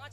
5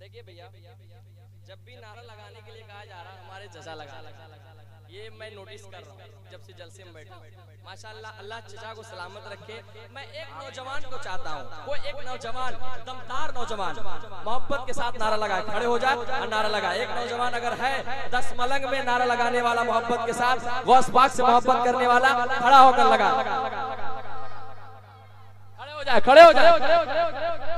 देखिए भैया, जब भी नारा लगाने के लिए कहा जा रहा है हमारे चचा लगा, ये मैं नोटिस कर रहा हूँ जब से जलसे में बैठा। माशाअल्लाह, अल्लाह चचा को सलामत रखे। मैं एक नौजवान को चाहता हूँ, कोई एक नौजवान, दमदार नौजवान मोहब्बत के साथ नारा लगाए, खड़े हो जाए और नारा लगाए। एक नौजवान अगर है 10 मलंग में नारा लगाने वाला मोहब्बत के साथ, गौस पाक से मोहब्बत करने वाला, खड़ा होकर लगा, खड़े हो जाए, खड़े हो जाए।